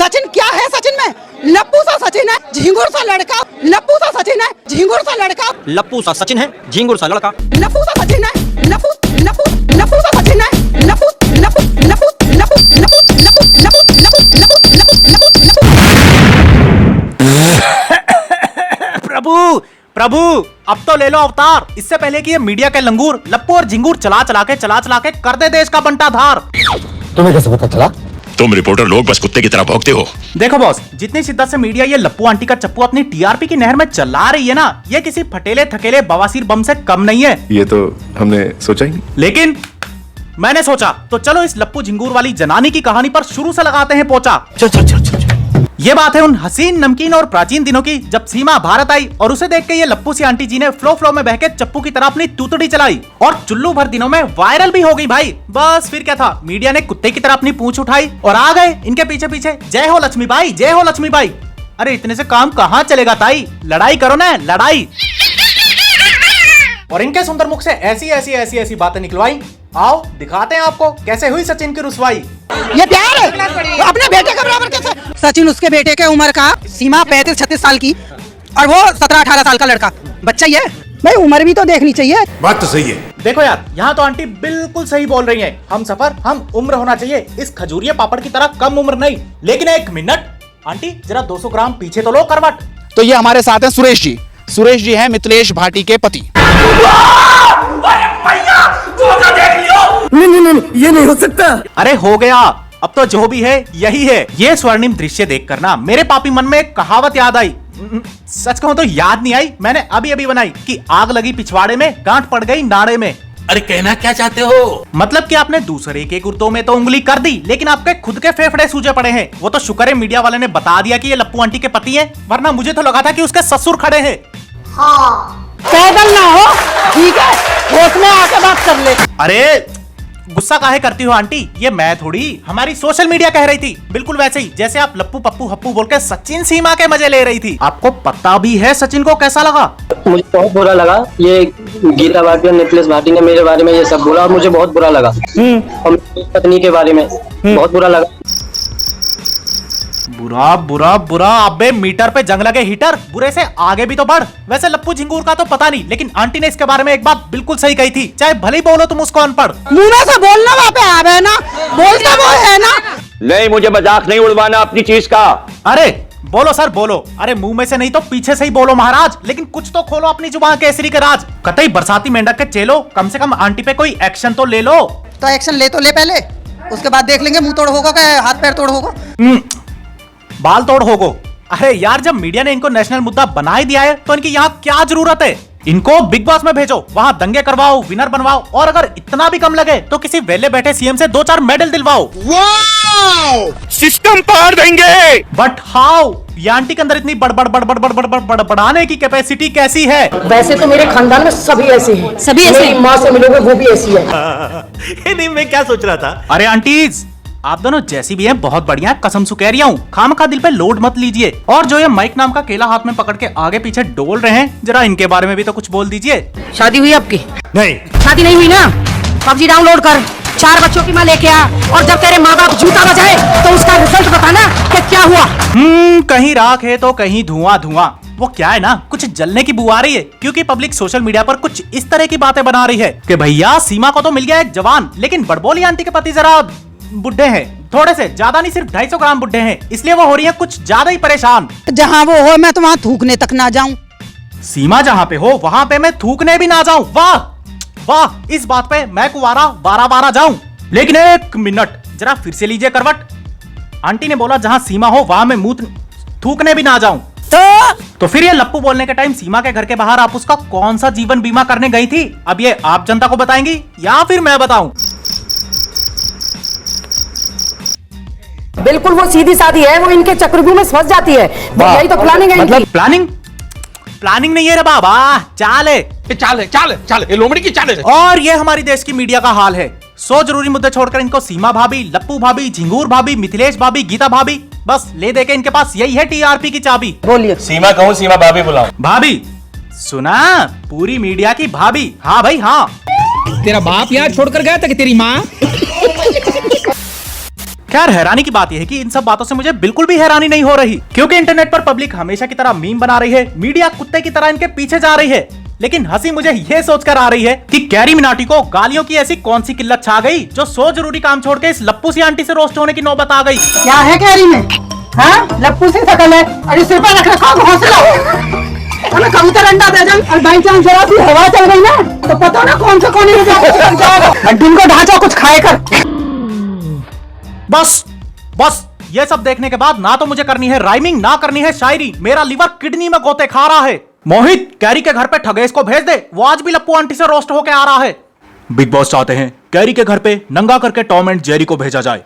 सचिन क्या है? सचिन में लप्पू सा सचिन है, झिंगुर सा लड़का। लप्पू सा सचिन है, झिंगुर सा लड़का। लप्पू सा सचिन है, झिंगुर सा लड़का। लप्पू सा सचिन है, लप्पू लप्पू लप्पू सा सचिन है, लप्पू लप्पू लप्पू लप्पू लप्पू लप्पू लप्पू लप्पू लप्पू लप्पू। प्रभु प्रभु अब तो ले लो अवतार, इससे पहले कि ये मीडिया के लंगूर लप्पू और झिंगूर चला चला के कर दे देश का बंटाधार। तुम्हें कैसे पता चला? तुम रिपोर्टर लोग बस कुत्ते की तरह भौंकते हो। देखो बॉस, जितनी शिद्दत से मीडिया ये लप्पू आंटी का चप्पू अपनी टीआरपी की नहर में चला रही है ना, ये किसी फटेले थकेले बवासीर बम से कम नहीं है। ये तो हमने सोचा ही नहीं। लेकिन मैंने सोचा तो चलो इस लप्पू झिंगूर वाली जनानी की कहानी पर शुरू से लगाते हैं पोचा। चल। ये बात है उन हसीन नमकीन और प्राचीन दिनों की, जब सीमा भारत आई और उसे देख के ये लप्पू सी आंटी जी ने फ्लो में बह के चप्पू की तरह अपनी तूतड़ी चलाई और चुल्लू भर दिनों में वायरल भी हो गई भाई। बस फिर क्या था, मीडिया ने कुत्ते की तरह अपनी पूंछ उठाई और आ गए इनके पीछे पीछे, जय हो लक्ष्मीबाई, जय हो लक्ष्मीबाई। अरे इतने से काम कहाँ चलेगा ताई, लड़ाई करो ना, लड़ाई। और इनके सुंदर मुख से ऐसी बातें निकलवाई। आओ दिखाते हैं आपको कैसे हुई सचिन की रुसवाई। ये प्यार है अपने बेटे का बराबर कैसे? सचिन उसके बेटे के उम्र का, सीमा 35-36 साल की और वो 17-18 साल का लड़का। बच्चा ही है भाई, उम्र भी तो देखनी चाहिए। बात तो सही है। देखो यार, यहाँ तो आंटी बिल्कुल सही बोल रही हैं। हम सफर हम उम्र होना चाहिए, इस खजूरिये पापड़ की तरह कम उम्र नहीं। लेकिन एक मिनट आंटी, जरा 200 ग्राम पीछे तो लो करवट। तो ये हमारे साथ हैं सुरेश जी। सुरेश जी हैं मिथिलेश भाटी के पति। नहीं, ये नहीं हो सकता। अरे हो गया, अब तो जो भी है यही है। ये स्वर्णिम दृश्य देखकर ना मेरे पापी मन में एक कहावत याद आई। सच कहूं तो याद नहीं आई, मैंने अभी बनाई कि आग लगी पिछवाड़े में, गांठ पड़ गई नाड़े में। अरे कहना क्या चाहते हो? मतलब कि आपने दूसरे के गुर्दों में तो उंगली कर दी, लेकिन आपके खुद के फेफड़े सूजे पड़े हैं। वो तो शुक्र है मीडिया वाले ने बता दिया कि ये लप्पू आंटी के पति हैं, वरना मुझे तो लगा था कि उसके ससुर खड़े हैं। पैदल ना हो, ठीक है, होश में आके बात कर ले। अरे गुस्सा काहे करती हो आंटी, ये मैं थोड़ी, हमारी सोशल मीडिया कह रही थी। बिल्कुल वैसे ही जैसे आप लप्पू पप्पू हप्पू बोल के सचिन सीमा के मजे ले रही थी। आपको पता भी है सचिन को कैसा लगा? मुझे बहुत बुरा लगा। ये गीता भाटी और मिथिलेश भाटी ने मेरे बारे में ये सब बोला और मुझे बहुत बुरा लगा। और मेरी पत्नी के बारे में बहुत बुरा लगा। बुरा अबे मीटर पे जंग लगे हीटर, बुरे से आगे भी तो बढ़। वैसे लप्पू झिंगूर का तो पता नहीं, लेकिन आंटी ने इसके बारे में एक बात बिल्कुल सही कही थी, चाहे भले ही बोलो तुम उसको अनपढ़। मुंह में से बोलना, वहाँ पे आवे ना, बोलता वो है ना। नहीं, मुझे मजाक नहीं उड़वाना अपनी चीज का। अरे बोलो सर बोलो, अरे मुंह में से नहीं तो पीछे से ही बोलो महाराज, लेकिन कुछ तो खोलो अपनी जुबान केसरी के राज। कतई बरसाती मेंढक के चेलो, कम से कम आंटी पे कोई एक्शन तो ले लो। तो एक्शन ले तो ले पहले, उसके बाद देख लेंगे मुंह तोड़ होगा क्या हाथ पैर तोड़ होगा। बाल तोड़ होगो। अरे यार, जब मीडिया ने इनको नेशनल मुद्दा बना ही दिया है तो इनकी यहाँ क्या जरूरत है? इनको बिग बॉस में भेजो, वहाँ दंगे करवाओ, विनर बनवाओ, और अगर इतना भी कम लगे तो किसी वेले बैठे सीएम से 2-4 मेडल दिलवाओ। सिस्टम पार देंगे। But how? ये आंटी के अंदर इतनी बड़बड़ाने की कैपेसिटी कैसी है? वैसे तो मेरे खानदान में सभी ऐसे हैं, सभी ऐसे। मेरी माँ से मिलोगे वो भी ऐसी है। नहीं, मैं क्या सोच रहा था, अरे आंटीज आप दोनों जैसी भी हैं बहुत बढ़िया, कसम से कह रही हूँ, खामखा दिल पे लोड मत लीजिए। और जो ये माइक नाम का केला हाथ में पकड़ के आगे पीछे डोल रहे हैं, जरा इनके बारे में भी तो कुछ बोल दीजिए। शादी हुई आपकी? नहीं। शादी नहीं हुई ना? पबजी डाउनलोड कर, 4 बच्चों की माँ लेके आ, और जब तेरे माँ बाप जूता बजाए तो उसका रिजल्ट बताना कि क्या हुआ। कहीं राख है तो कहीं धुआं। वो क्या है ना, कुछ जलने की बू आ रही है, क्योंकि पब्लिक सोशल मीडिया पर कुछ इस तरह की बातें बना रही है कि भैया सीमा को तो मिल गया एक जवान, लेकिन बड़बोली आंटी के पति जरा बुड्ढे हैं, थोड़े से ज्यादा नहीं, सिर्फ 250 ग्राम बुड्ढे हैं, इसलिए वो हो रही है कुछ ज्यादा ही परेशान। जहाँ वो हो मैं तो वहाँ थूकने तक ना जाऊं। सीमा जहाँ पे हो वहाँ पे मैं थूकने भी ना जाऊं। वाह, इस बात पे मैं कुंवारा 12 जाऊं। लेकिन एक मिनट, जरा फिर से लीजिए करवट। आंटी ने बोला जहाँ सीमा हो वहाँ मैं मुंह थूकने भी ना जाऊं। तो फिर ये लप्पू बोलने के टाइम सीमा के घर के बाहर आप उसका कौन सा जीवन बीमा करने गई थी? अब ये आप जनता को बताएंगी या फिर मैं बताऊं? बिल्कुल वो सीधी सादी है, वो इनके चक्रव्यूह में फंस जाती है। यही तो प्लानिंग है। मतलब प्लानिंग नहीं है रे बाबा, चाल है, ये लोमड़ी की चाल है। और ये हमारी देश की मीडिया का हाल है। 100 जरूरी मुद्दे छोड़कर इनको सीमा भाभी, लप्पू भाभी, झिंगूर भाभी, मिथिलेश भाभी, गीता भाभी, बस ले दे के इनके पास यही है टीआरपी की चाबी। बोलिए। सीमा कहूँ, सीमा भाभी बुलाओ। भाभी सुना, पूरी मीडिया की भाभी। हाँ भाई हाँ। तेरा बाप यहाँ छोड़कर गया था कि तेरी माँ? खैर हैरानी की बात यह है कि इन सब बातों से मुझे बिल्कुल भी हैरानी नहीं हो रही, क्योंकि इंटरनेट पर पब्लिक हमेशा की तरह मीम बना रही है, मीडिया कुत्ते की तरह इनके पीछे जा रही है। लेकिन हंसी मुझे ये सोचकर आ रही है कि कैरी मिनाटी को गालियों की ऐसी कौन सी किल्लत छा गई जो सो जरूरी काम छोड़ के इस लप्पू सी आंटी से रोस्ट होने की नौबत आ गई। क्या है कैरी में? हाँ, लप्पू सी शकल है और इस सिर पर रख रखा घोंसला। हमें कबूतर अंडा दे दे और बाई चांस जरा सी हवा चल गई ना तो पता ना कौन सा कोने में जाएगा। हड्डी को ढांचा कुछ खाए कर। बस बस ये सब देखने के बाद ना तो मुझे करनी है राइमिंग, ना करनी है शायरी। मेरा लिवर किडनी में गोते खा रहा है। मोहित, कैरी के घर पे ठगेश को भेज दे, वो आज भी लप्पू आंटी से रोस्ट होके आ रहा है। बिग बॉस चाहते हैं कैरी के घर पे नंगा करके टॉम एंड जेरी को भेजा जाए।